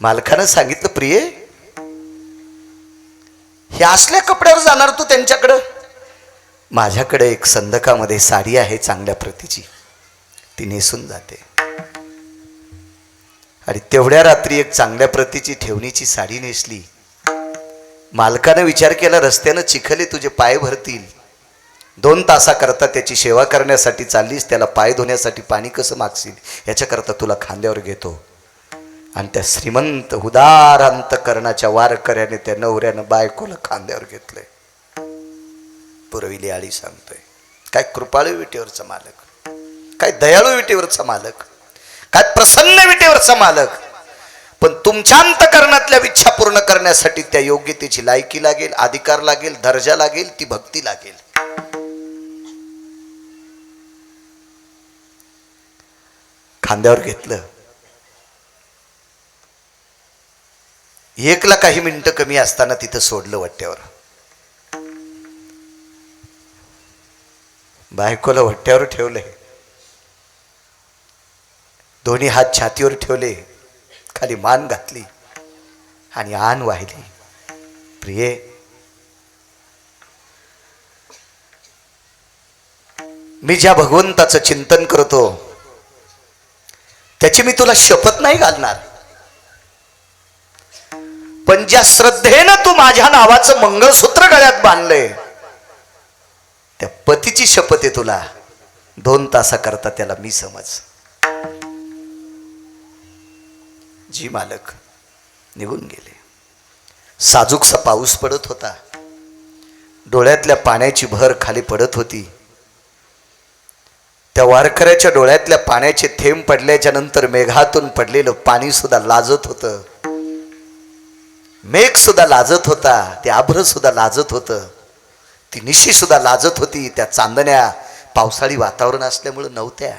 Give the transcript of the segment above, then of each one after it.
मालकानं सांगितलं, प्रिये हे असल्या कपड्यावर जाणार तू त्यांच्याकडं? माझ्याकडे एक संदकामध्ये साडी आहे चांगल्या प्रतीची, ती नेसून जाते. आणि तेवढ्या रात्री एक चांगल्या प्रतीची ठेवणीची साडी नेसली. मालकानं विचार केला, रस्त्यानं चिखले तुझे पाय भरतील, 2 तासाकरता त्याची सेवा करण्यासाठी चाललीस, त्याला पाय धुण्यासाठी पाणी कसं मागशील, याच्याकरता तुला खांद्यावर घेतो. आणि त्या श्रीमंत उदार अंतकरणाच्या वारकऱ्याने त्या नवऱ्यानं बायकोला खांद्यावर घेतलंय. पुरविली आळी सांगतोय. काय कृपाळू विटेवरचा मालक, काय दयाळू विटेवरचा मालक, काय प्रसन्न विटेवरचा मालक. पण तुमच्या अंतकरणातल्या इच्छा पूर्ण करण्यासाठी त्या योग्यतेची लायकी लागेल, अधिकार लागेल, दर्जा लागेल, ती भक्ती लागेल. खांद्यावर घेतलं. 1ला काही मिनिटं कमी असताना तिथं सोडलं वट्ट्यावर. बायकोला वट्ट्यावर ठेवले, दोन्ही हात छातीवर ठेवले, खाली मान घातली आणि आन वाहिली. प्रिये, मी ज्या भगवंताचं चिंतन करतो त्याची मी तुला शपथ नाही घालणार, पण ज्या श्रद्धेनं तू माझ्या नावाचं मंगळसूत्र गळ्यात बांधलंय त्या पतीची शपथ आहे तुला. 2 तासाकरता त्याला मी समज. जी मालक निघून गेले. साजूकसा पाऊस पडत होता, डोळ्यातल्या पाण्याची भर खाली पडत होती. त्या वारकऱ्याच्या डोळ्यातल्या पाण्याचे थेंब पडल्याच्या नंतर मेघातून पडलेलं पाणी सुद्धा लाजत होतं, मेघ सुद्धा लाजत होता, ते आभ्र सुद्धा लाजत होतं, ती निशी सुद्धा लाजत होती. त्या चांदण्या पावसाळी वातावरण असल्यामुळं नव्हत्या.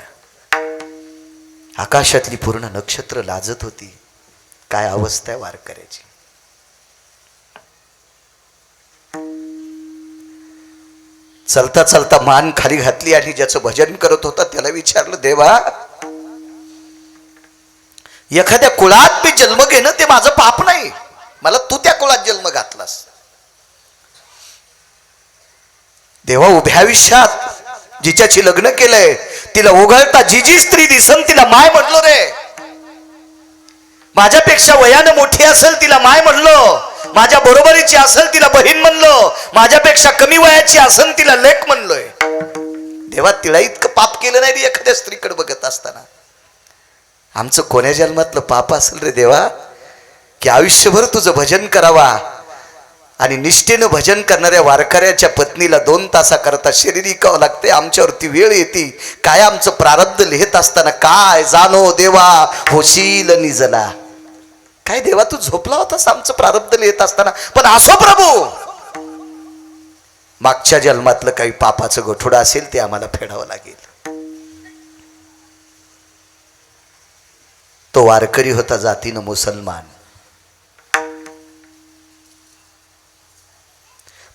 आकाशातली पूर्ण नक्षत्र लाजत होती. काय अवस्था आहे वारकऱ्याची. चलता चलता मान खाली घातली आणि ज्याचं भजन करत होता त्याला विचारलं, देवा, एखाद्या कुळात मी जन्म घेणं ते माझं पाप नाही, मला तू त्या कुळात जन्म घातलास. देवा, उभ्या आयुष्यात जिच्याची लग्न केलंय तिला उघडता जी जी स्त्री दिसन तिला माय म्हणलो रे. माझ्यापेक्षा वयानं मोठी असेल तिला माय म्हणलो, माझ्या बरोबरीची असेल तिला बहीण म्हणलो, माझ्यापेक्षा कमी वयाची असेल तिला लेक म्हणलोय. देवा, तिला इतकं पाप केलं नाही रे एखाद्या स्त्रीकडे बघत असताना. आमचं कोण्या जन्मातलं पाप असेल रे देवा की आयुष्यभर तुझं भजन करावा आणि निष्ठेनं भजन करणाऱ्या वारकऱ्याच्या पत्नीला 2 तासाकरता शरीर इकावं लागते. आमच्यावरती वेळ येते. काय आमचं प्रारब्ध लिहित असताना काय जाणो देवा होशील निजला. काय देवा, तू झोपला होतास आमचं प्रारब्ध लिहित असताना. पण असो प्रभू, मागच्या जन्मातलं काही पापाचं गठोडं असेल ते आम्हाला फेडावं लागेल. तो वारकरी होता जातीनं मुसलमान.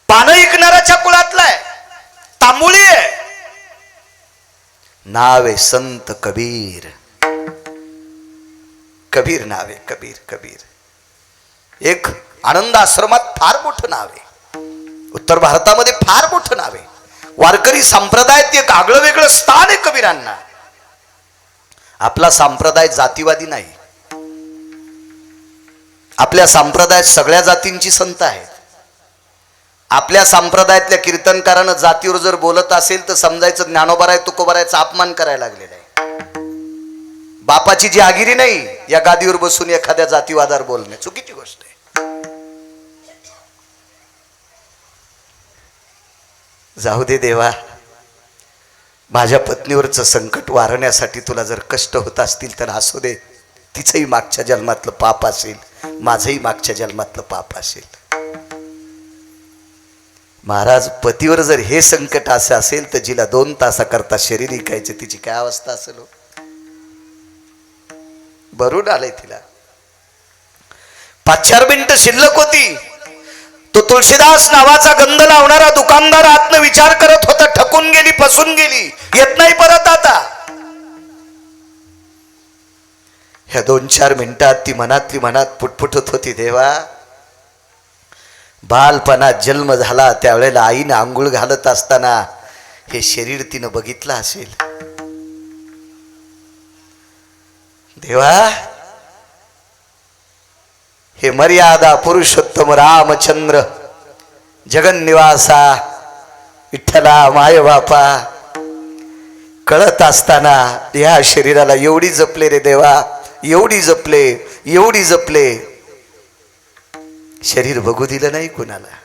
पानं ऐकणाऱ्याच्या कुळातला आहे, तांबुळी आहे. नाव आहे संत कबीर. कबीर नाव आहे, कबीर. कबीर एक आनंद आश्रमात फार मोठं नाव आहे. उत्तर भारतामध्ये फार मोठं नाव आहे. वारकरी संप्रदायात एक आगळं वेगळं स्थान आहे कबीरांना. आपला संप्रदाय जातीवादी नाही. आपल्या संप्रदायात सगळ्या जातींची संत आहेत. आपल्या संप्रदायातल्या कीर्तनकारानं जातीवर जर बोलत असेल तर समजायचं ज्ञानोबा आहे तुकोबारायचा अपमान करायला लागलेला आहे. बापाची जी आगिरी नाही या गादीवर बसून एखाद्या जातीवादावर बोलणे चुकीची गोष्ट आहे. जाऊ दे देवा, माझ्या पत्नीवरचं संकट वारण्यासाठी तुला जर कष्ट होत असतील तर असू दे. तिचंही मागच्या जन्मातलं पाप असेल, माझंही मागच्या जन्मातलं पाप असेल. महाराज, पतीवर जर हे संकट असं असेल तर जिला 2 तासाकरता शरीर इकायचे तिची काय अवस्था असेल. भरून आलंय तिला. 5-4 मिनिटं शिल्लक होती. तो तुळशीदास नावाचा गंध लावणारा दुकानदार आतनं विचार करत होता, ठकून गेली, फसून गेली, येत नाही परत आता. ह्या 2-4 मिनिटात ती मनातली मनात पुटपुटत होती, देवा बालपणात जन्म झाला त्यावेळेला आईनं आंघोळ घालत असताना हे शरीर तिनं बघितलं असेल. देवा हे मर्यादा पुरुषोत्तम रामचंद्र जगन्निवासा विठ्ठला माय बापा कळत असताना या शरीराला एवढी जपले रे देवा, एवढी जपले, एवढी जपले, शरीर बघू दिलं नाही कुणाला.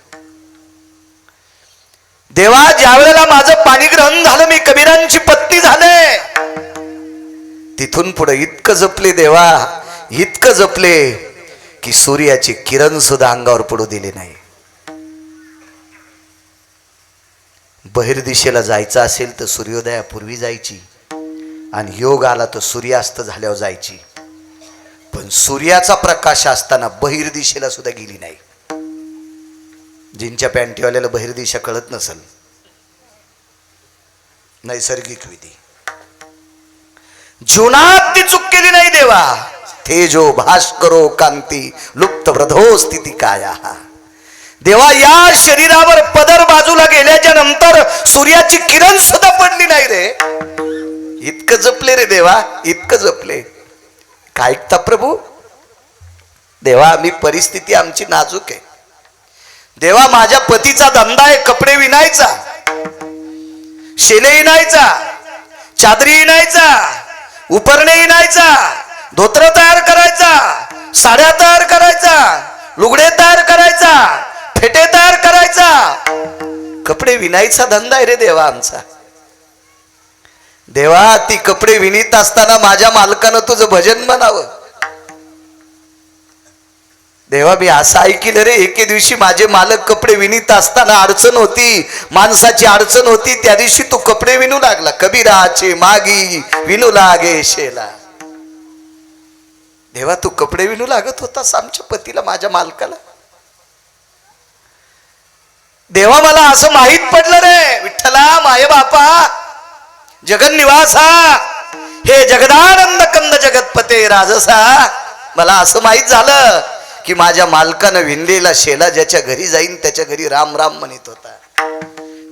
देवा ज्या वेळेला माझं पाणी ग्रहण झालं, मी कबीरांची पत्नी झाले, तिथून पुढे इतकं जपले देवा, इतकं जपले की सूर्याचे किरण सुद्धा अंगावर पडू दिले नाही. बहिर्दिशेला जायचं असेल तर सूर्योदयापूर्वी जायची आणि योग आला तर सूर्यास्त झाल्यावर जायची, पण सूर्याचा प्रकाश असताना बहिर्दिशेला सुद्धा गेली नाही. जिंच्या पॅन्टीवाल्याला बहिर्दिशा कळत नसल, नैसर्गिक विधी जीवनात ती चूक केली नाही देवा. तेजो भास्करो कांती लुप्त व्रधो स्थिती काया. देवा या शरीरावर पदर बाजूला गेल्याच्या नंतर सूर्याची किरण सुद्धा पडली नाही रे. इतकं जपले रे देवा, इतकं जपले. काय ऐकता प्रभू? देवा मी परिस्थिती आमची नाजूक आहे. देवा माझ्या पतीचा धंदा आहे कपडे विणायचा, शेले विणायचा, चादरी विणायचा, उपरणे विणायचा, धोत्र तयार करायचा, साड्या तयार करायचा, लुगडे तयार करायचा, फेटे तयार करायचा, कपडे विणायचा धंदा आहे रे देवा आमचा. देवा ती कपडे विणीत असताना माझ्या मालकानं तुझं भजन म्हणावं. देवा मी असं ऐकलं रे, एके दिवशी माझे मालक कपडे विणीत असताना अडचण होती, माणसाची अडचण होती, त्या दिवशी तू कपडे विणू लागला. कबीराचे मागी विणू लागे शेला. देवा तू कपडे विणू लागत होतास आमच्या पतीला, माझ्या मालकाला. देवा मला असं माहित पडलं रे, विठ्ठला माय बापा जगन्निवासा हे जगदानंद कंद जगतपते राजसा, मला असं माहित झालं की माझ्या मालकानं विणलेला शेला ज्याच्या घरी जाईन त्याच्या घरी राम राम म्हणत होता.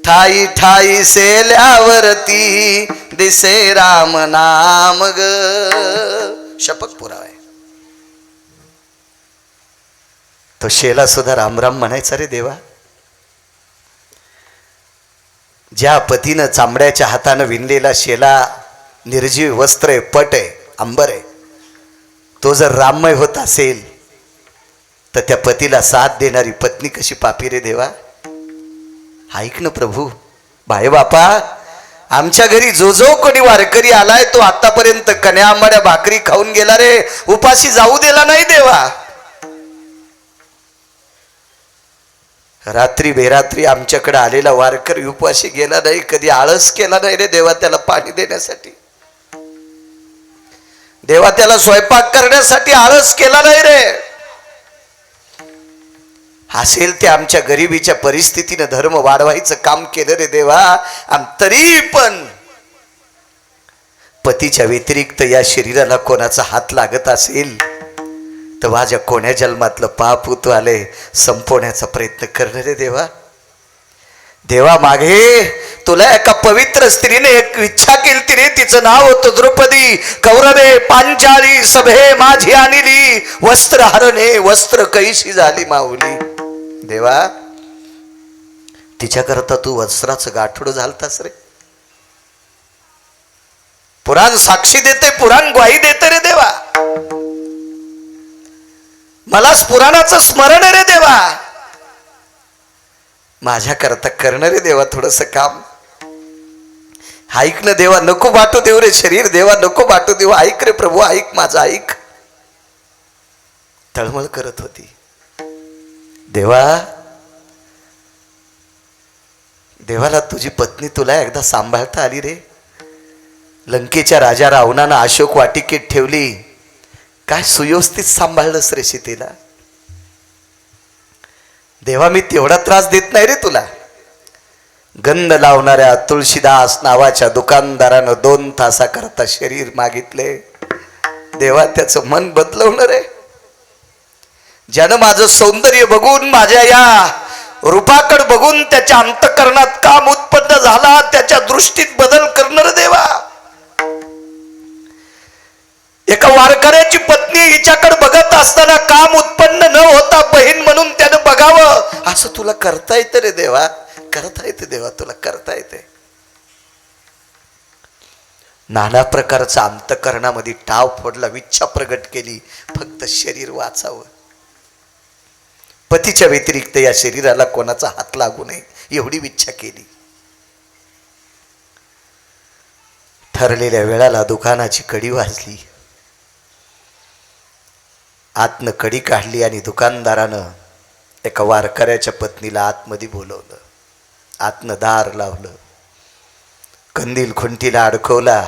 ठाई ठाई सेल्यावरती दिसे राम नाम ग. शपथ पुरावा आहे. तो शेला सुद्धा राम राम म्हणायचा रे देवा. ज्या पतीनं चांबड्याच्या हातानं विणलेला शेला, निर्जीव वस्त्र आहे, पट आहे, अंबर आहे, तो जर राममय होत असेल तर त्या पतीला साथ देणारी पत्नी कशी पापी रे देवा. ऐक ना प्रभू, भाई बापा आमच्या घरी जो जो कोणी वारकरी आलाय तो आतापर्यंत कन्या आंबाड्या भाकरी खाऊन गेला रे, उपाशी जाऊ दिला नाही देवा. रात्री बेरात्री आमच्याकडे आलेला वारकरी उपाशी गेला नाही, कधी आळस केला नाही रे देवा त्याला पाणी देण्यासाठी. देवा त्याला स्वयंपाक करण्यासाठी आळस केला नाही रे. असेल ते आमच्या गरिबीच्या परिस्थितीनं धर्म वाढवायचं काम केलं रे देवा. आणि तरी पण पतीच्या व्यतिरिक्त या शरीराला कोणाचा हात लागत असेल तर माझ्या कोण्या जन्मातलं पाप तू आले संपवण्याचा प्रयत्न करणार रे देवा. देवा मागे तुला एका पवित्र स्त्रीने एक इच्छा केली रे, तिचं नाव होतं द्रौपदी. कौरवे पांचाली सभे माझी आणली, वस्त्र हरणे वस्त्र कैशी झाली माऊली. देवा तिच्याकरता तू वस्त्राचं गाठोड झालतास रे. पुराण साक्षी देते, पुराण ग्वाही देते रे देवा. मला पुराणाचं स्मरण रे देवा. माझ्या करता करणारे देवा थोडस काम. ऐक ना देवा, नको बाटू देऊ रे शरीर देवा, नको बाटू देऊ. ऐक रे प्रभू, ऐक माझं ऐक. तळमळ करत होती देवा. देवाला तुझी पत्नी तुला एकदा सांभाळता आली रे. लंकेच्या राजा रावणानं अशोक वाटिकेत ठेवली, काय सुव्यवस्थित सांभाळलंस रे सीतेला. देवा मी तेवढा त्रास देत नाही रे तुला. गंध लावणाऱ्या तुळशीदास नावाच्या दुकानदारानं 2 तासाकरता शरीर मागितले. देवा त्याचं मन बदलवणार आहे. ज्यानं माझं सौंदर्य बघून, माझ्या या रूपाकडे बघून त्याच्या अंतःकरणात काम उत्पन्न झाला, त्याच्या दृष्टीत बदल करणार देवा. एका वारकऱ्याची पत्नी हिच्याकडे बघत असताना काम उत्पन्न न होता बहीण म्हणून त्यानं बघावं. असं तुला करता येतं रे देवा, करता येते देवा, तुला करता येते. नाना प्रकारचा अंतःकरणामध्ये टाव फोडला, इच्छा प्रगट केली, फक्त शरीर वाचावं. पतीच्या व्यतिरिक्त या शरीराला कोणाचा हात लागू नये एवढी इच्छा केली. ठरलेल्या वेळाला दुकानाची कडी वाजली. आतनं कडी काढली आणि दुकानदारानं एका वारकऱ्याच्या पत्नीला आतमध्ये बोलवलं. आतनं दार लावलं, कंदील खुंटीला अडकवला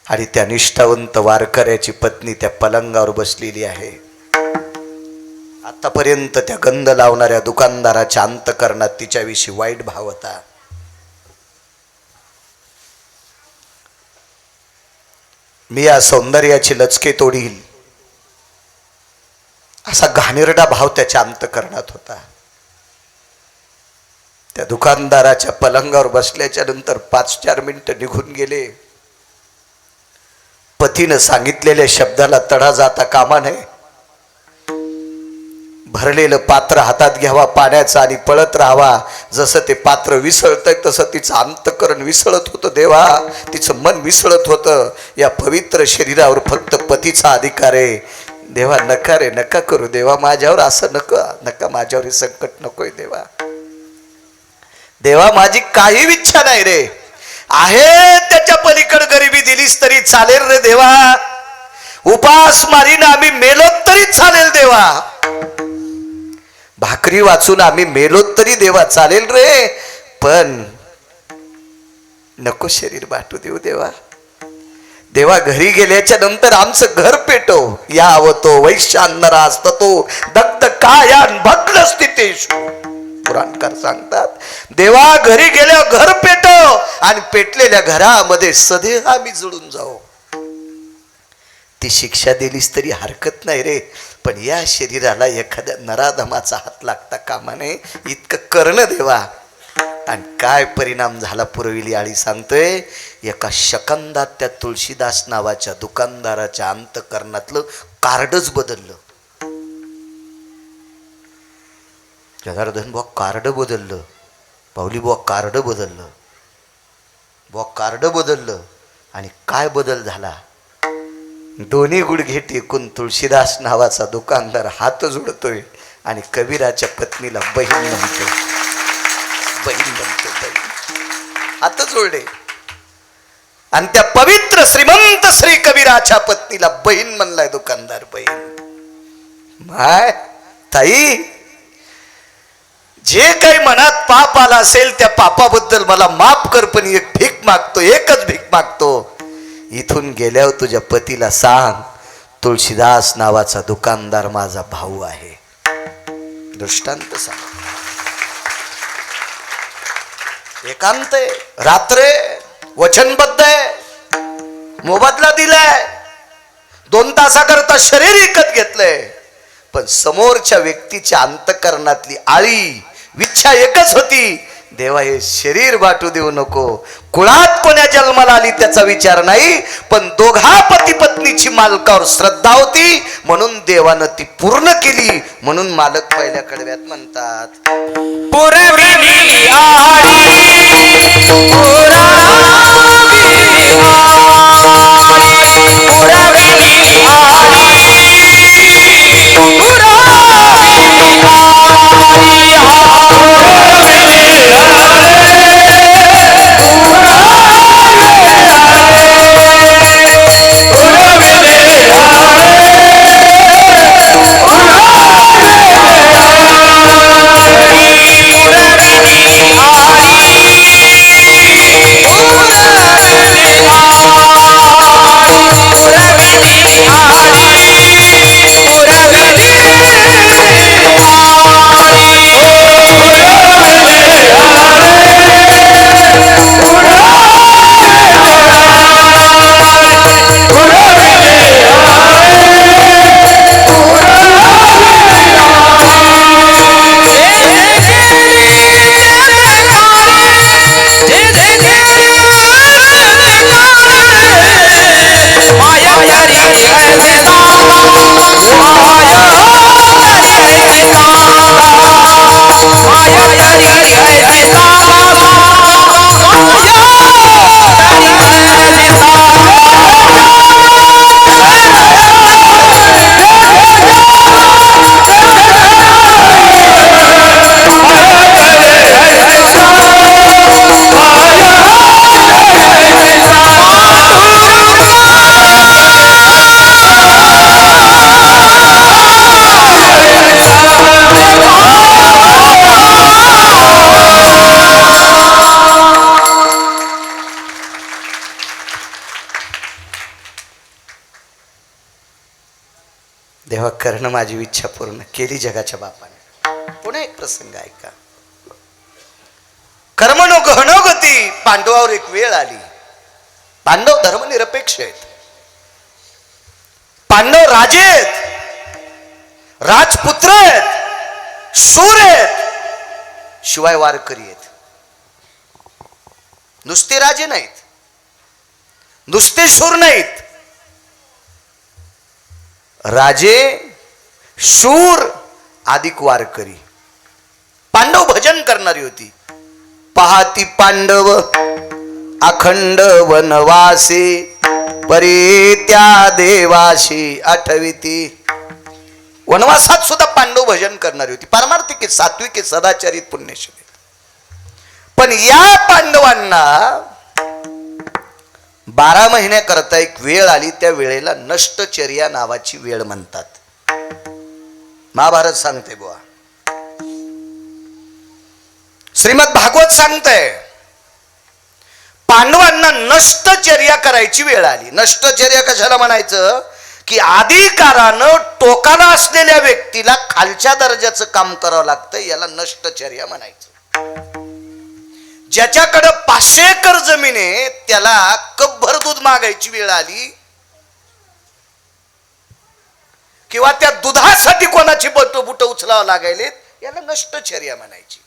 आणि त्या निष्ठावंत वारकऱ्याची पत्नी त्या पलंगावर बसलेली आहे. आतापर्यंत त्या गंध लावणाऱ्या दुकानदाराच्या अंतःकरणात तिच्याविषयी वाईट भाव होता. मी या सौंदर्याची लचके तोडील असा घाणेरडा भाव त्याच्या अंतःकरणात होता. त्या दुकानदाराच्या पलंगावर बसल्याच्या नंतर 5-4 मिनिटं निघून गेले. पतीनं सांगितलेल्या शब्दाला तडा जाता कामा नये. भरलेलं पात्र हातात घ्यावा पाण्याचं आणि पळत राहावा. जसं ते पात्र विसळतंय तसं तिचं अंतःकरण विसळत होतं देवा, तिचं मन विसळत होतं. या पवित्र शरीरावर फक्त पतीचा अधिकार आहे देवा. नका रे, नका करू देवा, माझ्यावर असं नका माझ्यावर हे संकट नकोय देवा. देवा माझी काही इच्छा नाही रे, आहे त्याच्या पलीकडे गरिबी दिलीस तरी चालेल रे देवा. उपास मारीन आम्ही मेलोत तरी चालेल देवा. भाकरी वाचून आम्ही मेलोत तरी देवा चालेल रे, पण नको शरीर वाटू देऊ देवा. देवा घरी गेल्याच्या नंतर आमचं घर पेटव. यावतो वैश्यान्नरा असतो दग्ध कायान भग्न स्थितेषु. पुराणकार सांगतात देवा घरी गेल्या घर पेटव आणि पेटलेल्या घरामध्ये सदैव आम्ही जुळून जाऊ. ती शिक्षा दिलीस तरी हरकत नाही रे, पण या शरीराला एखाद्या नराधमाचा हात लागता कामा नये इतकं करणं देवा. आणि काय परिणाम झाला पुरविली आळी सांगतोय. एका शकंदात त्या तुळशीदास नावाच्या दुकानदाराच्या अंतःकरणातलं कार्डच बदललं. जनार्दन बुवा कार्ड बदललं, पावली बुवा कार्ड बदललं, बुवा कार्ड बदललं. आणि काय बदल झाला, दोन्ही गुडघे टेकून तुळशीदास नावाचा दुकानदार हात जोडतोय आणि कबीराच्या पत्नीला बहीण म्हणतो, बहीण म्हणतो, बहीण. हात जोडले आणि त्या पवित्र श्रीमंत श्री कबीराच्या पत्नीला बहीण म्हणलाय दुकानदार. बहीण माय ताई, जे काही मनात पाप आला असेल त्या पापाबद्दल मला माफ कर, पण एक भीक मागतो, एकच भीक मागतो. इथून गेल्यावर तुझ्या पतीला सांग तुळशीदास नावाचा दुकानदार माझा भाऊ आहे. दृष्टांत सांग. एकांत आहे, रात्र वचनबद्ध आहे, मोबदला दिलाय, 2 तासाकरता शरीर विकत घेतलंय, पण समोरच्या व्यक्तीच्या अंतःकरणातली आळी इच्छा एकच होती, देवा हे शरीर वाटू देऊ नको. कुळात कोण्या जन्माला आली त्याचा विचार नाही, पण दोघा पती पत्नीची मालकावर श्रद्धा होती म्हणून देवानं ती पूर्ण केली. म्हणून मालक पहिल्या कडव्यात म्हणतात, पुरविली आळी पुरविली आळी त्यानं माझी इच्छा पूर्ण केली जगाच्या बापाने. पुन्हा एक प्रसंग ऐका. कर्मणो गहनो गती, पांडवावर एक वेळ आली. पांडव धर्मनिरपेक्ष आहेत, पांडव राजे आहेत, राजपुत्र आहेत, शूर आहेत, शिवाय वारकरी आहेत. नुसते राजे नाहीत, नुसते शूर नाहीत. राजे, शूर, अधिक वारकरी. पांडव भजन करणारी होती. पाहाती पांडव अखंड वनवासी, परी त्या देवाशी आठविती. वनवासात सुद्धा पांडव भजन करणारी होती. पारमार्थिक, सात्विक, सदाचारित, पुण्यशील. पण या पांडवांना 12 महिन्याकरता एक वेळ आली. त्या वेळेला नष्टचर्या नावाची वेळ म्हणतात. महाभारत सांगते बुवा, श्रीमद भागवत सांगतंय, पांडवांना नष्टचर्या करायची वेळ आली. नष्टचर्या कशाला म्हणायचं की अधिकारानं टोकाला असलेल्या व्यक्तीला खालच्या दर्जाचं काम करावं लागतं, याला नष्टचर्या म्हणायचं. ज्याच्याकडे 500 एकर जमीन आहे त्याला कपभर दूध मागायची वेळ आली, किंवा त्या दुधासाठी कोणाची बुट उचलावं लागायले, याला नष्टचर्या म्हणायची.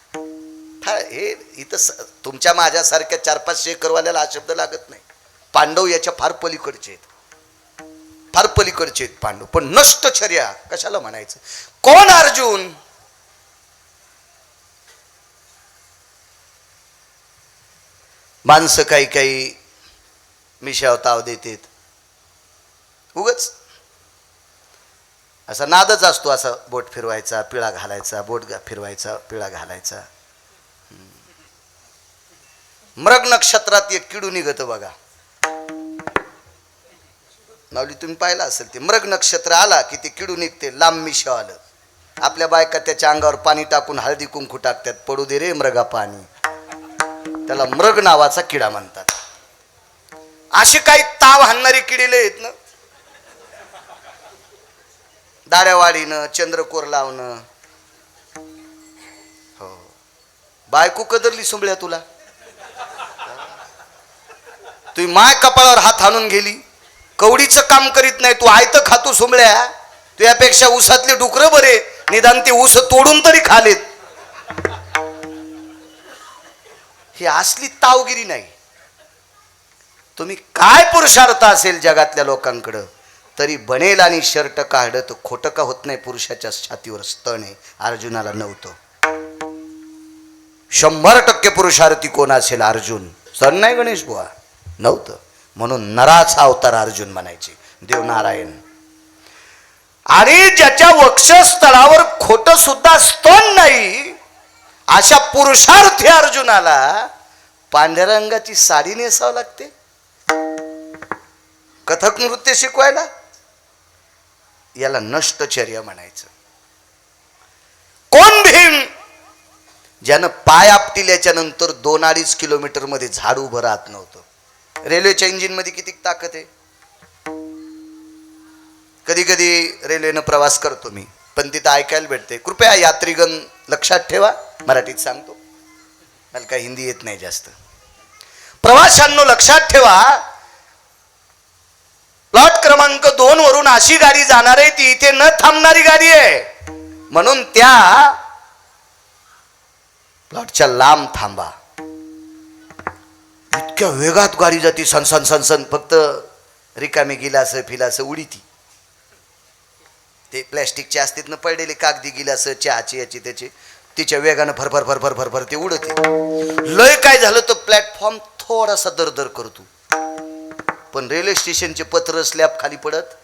हे इथं तुमच्या माझ्यासारख्या 400-500 एकरवाल्याला हा शब्द लागत नाही. पांडव याच्या फार पलीकडचे आहेत, फार पलीकडचे आहेत पांडव. पण नष्टचर्या कशाला म्हणायचं? कोण अर्जुन? माणसं काही काही मिशाव ताव देतात, उगच असा नादच असतो. असा बोट फिरवायचा, पिळा घालायचा, बोट फिरवायचा, पिळा घालायचा. मृग नक्षत्रात एक किडू निघत बघा, नावली तुम्ही पाहिला असेल. ते मृग नक्षत्र आला की ते किडू निघते, लांब मिशाव आलं. आपल्या बायका त्याच्या अंगावर पाणी टाकून हळदी कुंकू टाकतात, पडू दे रे मृगा पाणी. त्याला मृग नावाचा किडा म्हणतात. असे काही ताव हाणणारी किडीले आहेत ना, दाड्या वाढीनं, चंद्रकोर लावणं. हो, बायको कदरली सुंबळ्या तुला, तुम्ही माय कपाळावर हात हाणून गेली, कवडीचं काम करीत नाही, तू आयत खातो सुंबळ्या. तू यापेक्षा ऊसातले डुकरं बरे, निदान ते ऊस तोडून तरी खालेत. ही असली तावगिरी नाही. तुम्ही काय पुरुषार्थ असेल जगातल्या लोकांकडं, तरी बनेल आणि शर्ट काढत तर खोटं का होत नाही. पुरुषाच्या छातीवर स्तन आहे, अर्जुनाला नव्हतं. 100% पुरुषार्थी कोण असेल? अर्जुन. स्तन नाही गणेश बुवा, नव्हतं. म्हणून नराचा अवतार अर्जुन म्हणायचे, देवनारायण. आणि ज्याच्या वक्षस्थळावर खोटं सुद्धा स्तन नाही, अशा पुरुषार्थी अर्जुनाला पांढऱ्या रंगाची साडी नेसावं लागते कथक नृत्य शिकवायला. याला नष्टचर्या म्हणायचं. कोण भीम? ज्यानं पाय आपटिल्याच्या नंतर 2-2.5 किलोमीटर मध्ये झाड उभं राहत नव्हतं. रेल्वेच्या इंजिन मध्ये किती ताकद आहे. कधी कधी रेल्वेनं प्रवास करतो मी, पण तिथं ऐकायला भेटते, कृपया यात्रीगण लक्षात ठेवा, मराठीत सांगतो, मला काही हिंदी येत नाही जास्त. प्रवाशांनो लक्षात ठेवा, प्लॉट क्रमांक 2 वरून अशी गाडी जाणार आहे ती इथे न थांबणारी गाडी आहे, म्हणून त्या प्लॉटच्या लांब थांबा. इतक्या वेगात गाडी जाती, सनसन सनसन, फक्त रिकामी गिलास फिलास उडी. ती ते प्लॅस्टिकचे असतात ना पडलेले कागदी गिलास, चहाची याची त्याची, तिच्या वेगानं भरभर भरभर भरभर ते उडते. लय काय झालं तर प्लॅटफॉर्म थोडासा दरदर करतो, पण रेल्वे स्टेशनचे पत्र स्लॅब खाली पडत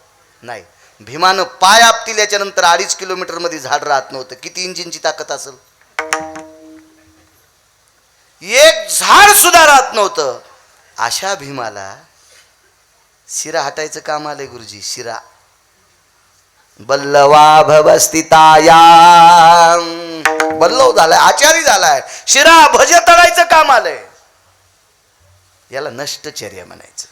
नाही. भीमानं पाय आपतील याच्या नंतर 2.5 किलोमीटर मध्ये झाड राहत नव्हतं. किती इंजिनची ताकद असेल? एक झाड सुद्धा राहत नव्हतं. अशा भीमाला शिरा हटायचं काम आलंय गुरुजी. शिरा बल्लवा भवस्थिताया, बल्लव झालाय, आचारी झालाय, शिरा भज तळायचं काम आलंय. याला नष्टचर्या म्हणायचं.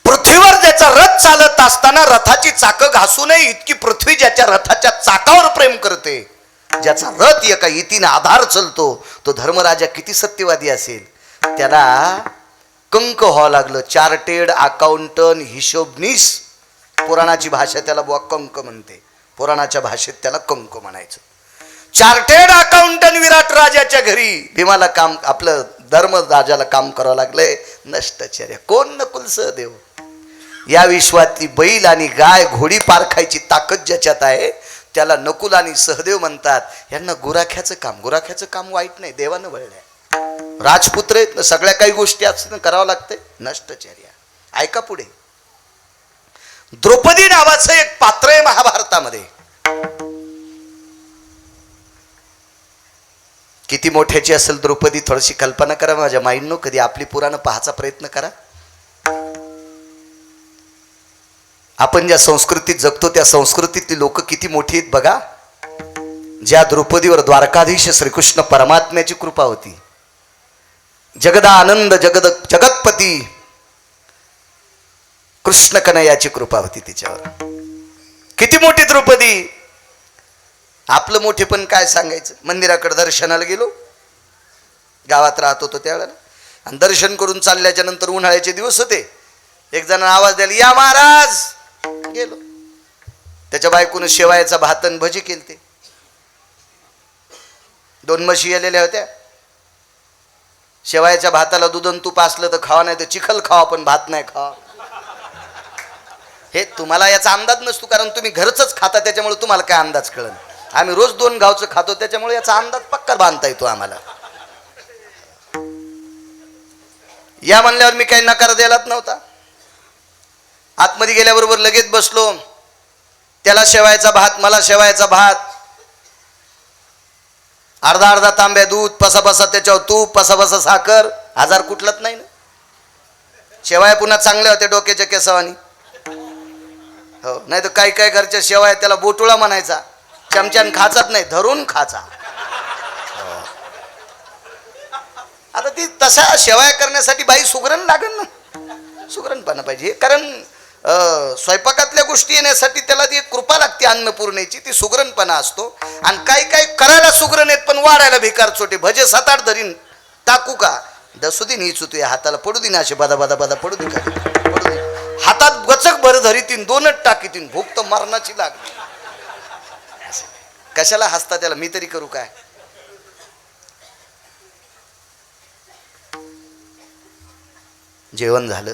पृथ्वीवर ज्याचा रथ रथ चालत असताना रथाची चाकं घासू नये इतकी पृथ्वी ज्याच्या रथाच्या चाकावर प्रेम करते, ज्याचा रथ एका इतीने आधार चलतो, तो धर्मराजा किती सत्यवादी असेल, त्याला कंक व्हावं लागलं. चार्टेड अकाउंटंट, हिशोबनीस, पुराणाची भाषा त्याला बुवा कंक म्हणते, पुराणाच्या भाषेत त्याला कंक म्हणायचं. चार्टेड अकाउंटंट विराट राजाच्या घरी भीमाला काम, आपलं धर्मराजाला काम करावं लागलंय. नष्टचर्या. कोण नकुल सहदेव. या विश्वातली बैल आणि गाय घोडी पारखायची ताकद ज्याच्यात आहे त्याला नकुल आणि सहदेव म्हणतात. यांना गुराख्याचं काम, गुराख्याचं काम वाईट नाही, देवानं वळलंय. राजपुत्र आहेत, सगळ्या काही गोष्टी असं करावं लागतंय. नष्टचर्या. ऐका पुढे. द्रौपदी नावाचं एक पात्र आहे महाभारतामध्ये. किती मोठ्याची असेल द्रौपदी, थोडीशी कल्पना करा माझ्या माईंनो. कधी आपली पुराणं पाहायचा प्रयत्न करा. आपण ज्या संस्कृतीत जगतो त्या संस्कृतीतली लोक किती मोठी आहेत बघा. ज्या द्रौपदीवर द्वारकाधीश श्रीकृष्ण परमात्म्याची कृपा होती, जगदानंद जगतपती कृष्ण कन्हैयाची कृपा होती तिच्यावर. किती मोठी द्रौपदी. आपलं मोठे पण काय सांगायचं. मंदिराकडे दर्शनाला गेलो, गावात राहत होतो त्यावेळेला, आणि दर्शन करून चालल्याच्या नंतर उन्हाळ्याचे दिवस होते. एक जण आवाज द्यायला, या महाराज. गेलो. त्याच्या बायकोनं शेवायाचा भात आणि भजी केलते. 2 म्हशी आलेल्या होत्या. शेवायाच्या भाताला दूध आणि तूप असलं तर खावा, नाही तर चिखल खावा, पण भात नाही खावा. हे तुम्हाला याचा अंदाज नसतो, कारण तुम्ही घरचंच खाता, त्याच्यामुळे तुम्हाला काय अंदाज कळन. आम्ही रोज 2 गावचं खातो, त्याच्यामुळे याचा अंदाज पक्का बांधता येतो आम्हाला. या म्हणल्यावर मी काही नकार द्यायलाच नव्हता. आतमध्ये गेल्याबरोबर लगेच बसलो. त्याला शेवायचा भात, मला शेवायचा भात, अर्धा तांब्या दूध, पसापसा त्याच्यावर तूप, पसापसा साखर. आजार कुठलाच नाही ना. शेवाया पुन्हा चांगल्या होत्या डोक्याच्या केसावानी. हो, नाही तर काही काही घरच्या शेवाया त्याला बोटुळा म्हणायचा. चमच्यान खाचाच नाही, धरून खाचा. आता ती तशा शेवाया करण्यासाठी बाई सुगरण लागेल ना, सुगरणपणा पाहिजे. कारण स्वयंपाकातल्या गोष्टी येण्यासाठी त्याला ती कृपा लागते अन्नपूर्णेची, ती सुगरणपणा असतो. आणि काही काही करायला सुगरण आहेत पण वाढायला भिकार छोटे. भजे 7-8 धरीन टाकू का, दसू दे नीच होतो, हाताला पडू दे ना, असे बदा बदा बदा पडू दे, पडू दे. हातात गचक भर धरीतीन, 2च टाकीतीन, भूक तर मरणाची लागली. कशाला हसता त्याला, मी तरी करू काय. जेवण झालं.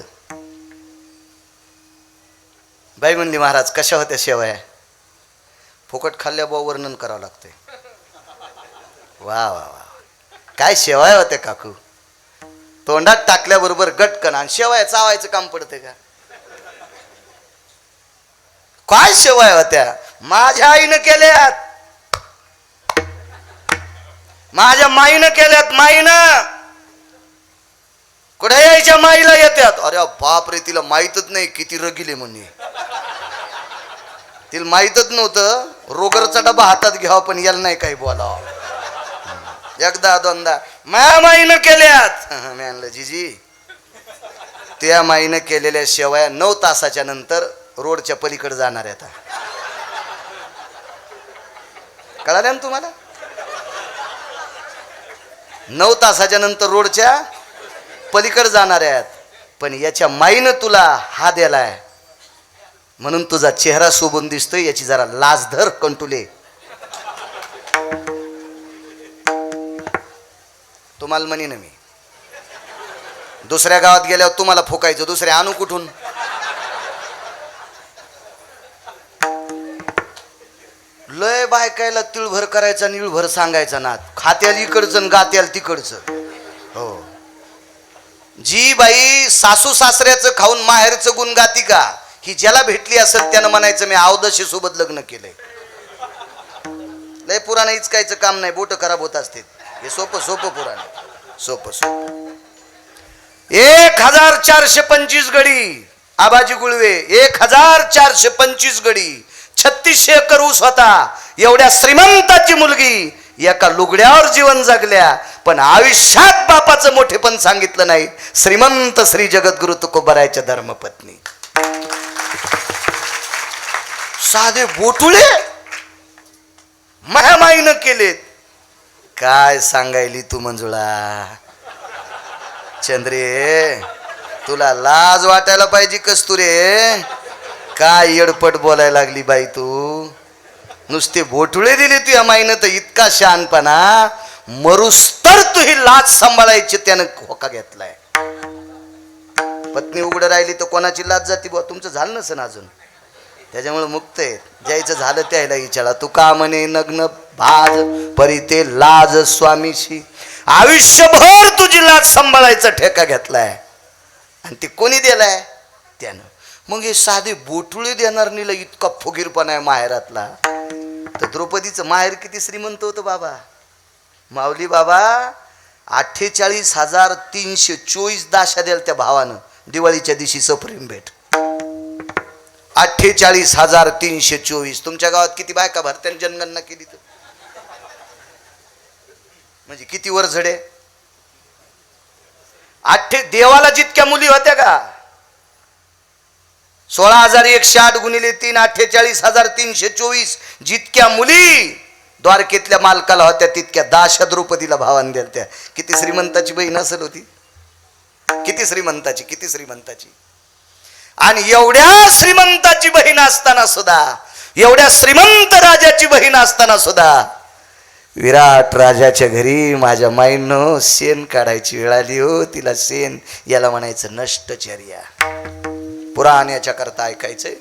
बाई म्हणली, महाराज कशा होत्या शेवया. फुकट खाल्ल्या भाऊ वर्णन करावं लागतंय. वा वा वा, काय शेवया होत्या काकू. तोंडात टाकल्याबरोबर गटकन, आणि शेवया चावायचं काम पडते का. काय शेवया होत्या. माझ्या आईनं केल्यात, माझ्या माईनं केल्यात. माईनं कुठे यायच्या माईला येतात. अरे बाप रे, तिला माहीतच नाही किती रगिले म्हणे. तिला माहीतच नव्हतं रोगरचा डबा हातात घ्यावा, पण याला नाही काही बोलावं. 1-2दा माझ्या माईनं केल्यात. मी आणलं, जीजी त्या माईनं केलेल्या शेवया 9 तासाच्या नंतर रोडच्या पलीकडे जाणार आहे. आता कळाल्या ना तुम्हाला. 9 तासाच्या नंतर रोडच्या पलीकडे जाणार आहेत. पण याच्या माईनं तुला हा दिलाय म्हणून तुझा चेहरा शोभून दिसतोय, याची जरा लाज धर कंटुले. तुम्हाला म्हणी ना, मी दुसऱ्या गावात गेल्यावर तुम्हाला फुकायचं, दुसरे आणू कुठून. लय बायकायला तिळभर करायचा, निळभर सांगायचा नाद. खात्याला इकडचं गात्याला तिकडचं. हो, जी बाई सासू सासऱ्याचं खाऊन माहेरचं गुण गाती का, ही ज्याला भेटली असेल त्यानं म्हणायचं मी अवदशी सोबत लग्न केलंय. लय पुराण इचकायचं काम नाही, बोट खराब होत असते. हे सोपं पुराण, सोपं. 1425 गडी आबाजी गुळवे, 1425 गडी, 3600 एकर ऊस होता. एवढ्या श्रीमंताची मुलगी एका लुगड्यावर जीवन जगल्या, पण आयुष्यात बापाचं मोठेपण सांगितलं नाही. श्रीमंत श्री जगद्गुरु तुकोबारायच्या धर्मपत्नी. साधे बोटुळे मायामाईनं केलेत. काय सांगायली तू मंजुळा. चंद्रे तुला लाज वाटायला पाहिजे कस्तुरे. काय येडपट बोलायला लागली बाई तू. नुसते बोटुळे दिले तू या माईनं तर इतका शहाणपणा. मरूस तर तू ही लाज सांभाळायची त्यानं होका घेतलाय. पत्नी उघड राहिली तर कोणाची लाज जाती बुवा. तुमचं झालं नसेल अजून त्याच्यामुळे मुक्त आहे. ज्याचं झालं त्याला विचारा. तू का म्हणे नग्न भाज परी ते लाज स्वामीशी. आयुष्यभर तुझी लाज सांभाळायचा ठेका घेतलाय आणि ते कोणी दिलाय त्यानं. मग हे साधे बोटुळे देणार नीला इतका फुगीरपणा आहे माहेरातला. तर द्रौपदीचं माहेर किती श्रीमंत होतं बाबा. माऊली बाबा 48,324 दाशा द्याल त्या भावानं दिवाळीच्या दिवशी सप्रेम भेट. 48,324. तुमच्या गावात किती बायका भरत्याने जनगणना केली तर म्हणजे किती वर झडे. देवाला जितक्या मुली होत्या का 16,108 गुणिले 3 48,324. जितक्या मुली द्वारकेतल्या मालकाला होत्या तितक्या दाशा द्रौपदीला भावान द्याल त्या. किती श्रीमंताची बहीण असेल होती. किती श्रीमंताची किती श्रीमंताची. आणि एवढ्या श्रीमंताची बहीण असताना सुद्धा एवढ्या श्रीमंत राजाची बहीण असताना सुद्धा विराट राजाच्या घरी माझ्या माईनं शेण काढायची वेळ आली हो. तिला शेण याला म्हणायचं नष्टचर्या. पुराण याच्या करता ऐकायचंय.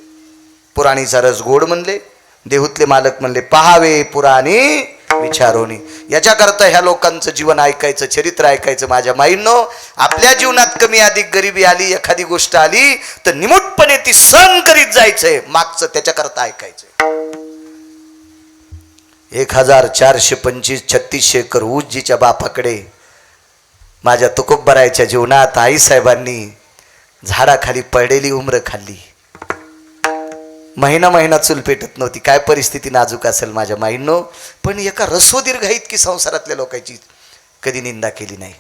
पुराणीचा रस गोड म्हणले. देहूतले मालक म्हणले पहावे पुराणी विचारोनी. याच्याकरता ह्या लोकांचं जीवन ऐकायचं चरित्र ऐकायचं. माझ्या माईंनो आपल्या जीवनात कमी अधिक गरिबी आली एखादी गोष्ट आली तर निमूटपणे ती सहन करीत जायचंय. मागचं त्याच्याकरता ऐकायचंय. 1425-36 एकर ऊस जिच्या बापाकडे माझ्या तुकोबरायच्या जीवनात आईसाहेबांनी झाडाखाली पडलेली उमरं खाल्ली. महिना चूल पेटत नव्हती. काय परिस्थिती नाजूक असेल माझ्या माईंनो. पण एका रसोदीर्घाईत की संसारातल्या लोकांची कधी निंदा केली नाही.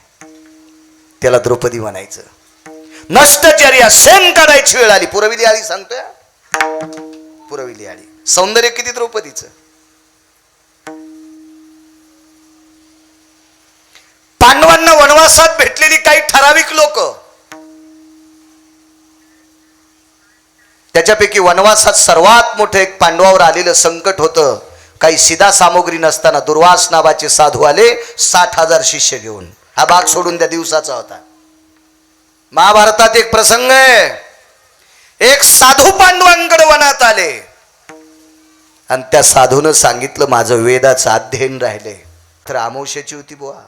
त्याला द्रौपदी म्हणायचं. नष्टचर्या शेण काढायची वेळ आली. पुरविली आली सांगतोय. पुरविली आली. सौंदर्य किती द्रौपदीचं. पांडवांना वनवासात भेटलेली काही ठराविक लोक त्याच्यापैकी वनवासात सर्वात मोठं एक पांडवावर आलेलं संकट होतं. काही सिधा सामग्री नसताना दुर्वास नावाचे साधू आले 60,000 शिष्य घेऊन. हा भाग सोडून त्या दिवसाचा होता. महाभारतात एक प्रसंग आहे. एक साधू पांडवांकडे वनात आले आणि त्या साधूनं सांगितलं माझं वेदाचं अध्ययन राहिले. तर अमावस्याची होती बुवा.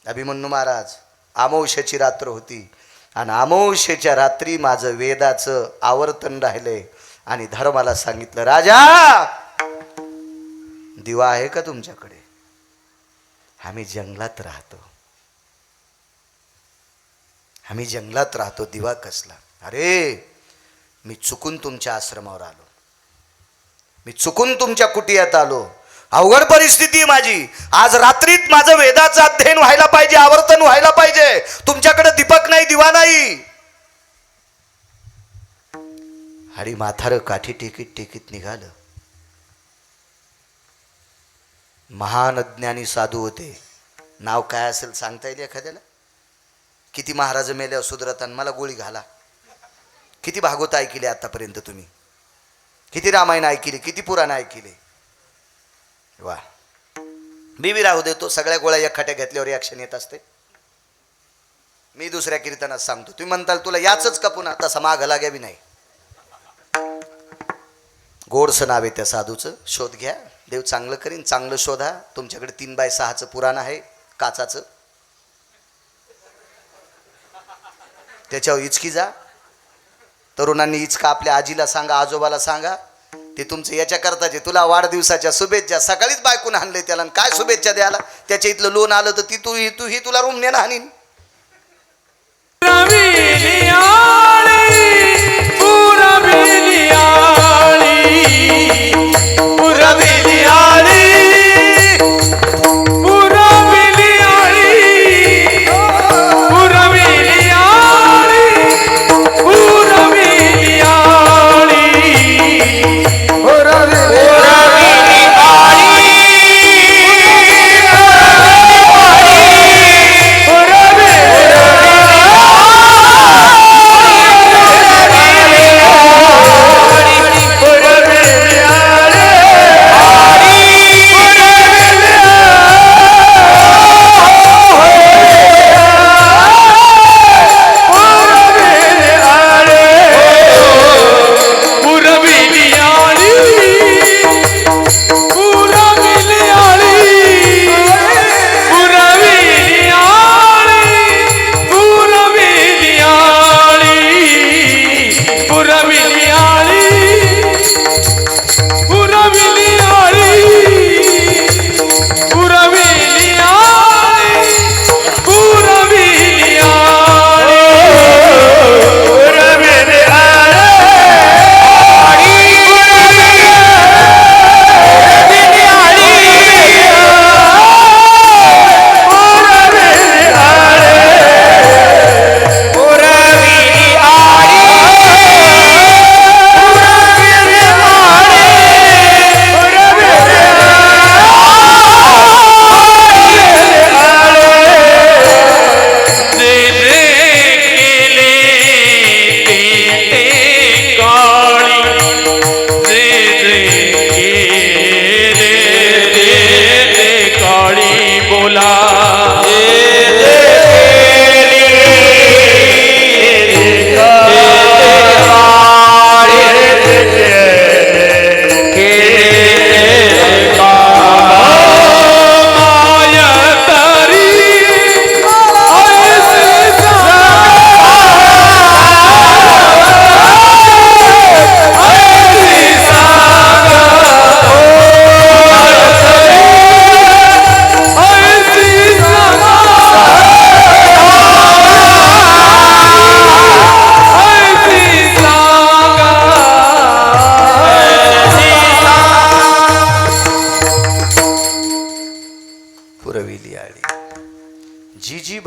अभिमन्यू महाराज अमावस्याची रात्र होती आणि अमावस्येच्या रात्री माझं वेदाचं आवर्तन राहिले. आणि धर्माला सांगितलं राजा दिवा आहे का तुमच्याकडे. आम्ही जंगलात राहतो. आम्ही जंगलात राहतो. दिवा कसला. अरे मी चुकून तुमच्या आश्रमावर आलो. मी चुकून तुमच्या कुटियात आलो. अवघड परिस्थिती माझी. आज रात्रीत माझं वेदाचं अध्ययन व्हायला पाहिजे. आवर्तन व्हायला पाहिजे. तुमच्याकडे दीपक नाही दिवा नाही. हरी म्हातारं काठी टेकीत निघालं. महान ज्ञानी साधू होते. नाव काय असेल सांगता येईल एखाद्याला. किती महाराज मेले सुधरताना मला गोळी घाला. किती भागवत ऐकले आतापर्यंत तुम्ही. किती रामायण ऐकली. किती पुराण ऐकले. वा मी राहू देतो. सगळ्या गोळ्या एकखाट्या घेतल्यावर रिॲक्शन येत असते. मी दुसऱ्या कीर्तनात सांगतो. तुम्ही म्हणताल तुला याच का पुन्हा. तसा माग लागे बी नाही. गोडसं नाव आहे त्या साधूचं. शोध घ्या. देव चांगलं करीन. चांगलं शोधा. तुमच्याकडे 3x6चं पुराण आहे काचाचं. त्याच्यावर इचकी जा. तरुणांनी इचका आपल्या आजीला सांगा आजोबाला सांगा. ते तुमचं याच्या करताचे. तुला वाढदिवसाच्या शुभेच्छा. सकाळीच बायकून आणले त्याला. काय शुभेच्छा द्यायला. त्याच्या इथलं लोन आलं तर तू ही तुला रूम नेणं हानीन.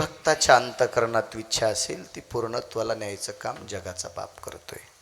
भक्ताच्या अंतःकरणात इच्छा असेल ती पूर्णत्वाला न्यायचं काम जगाचा बाप करतोय.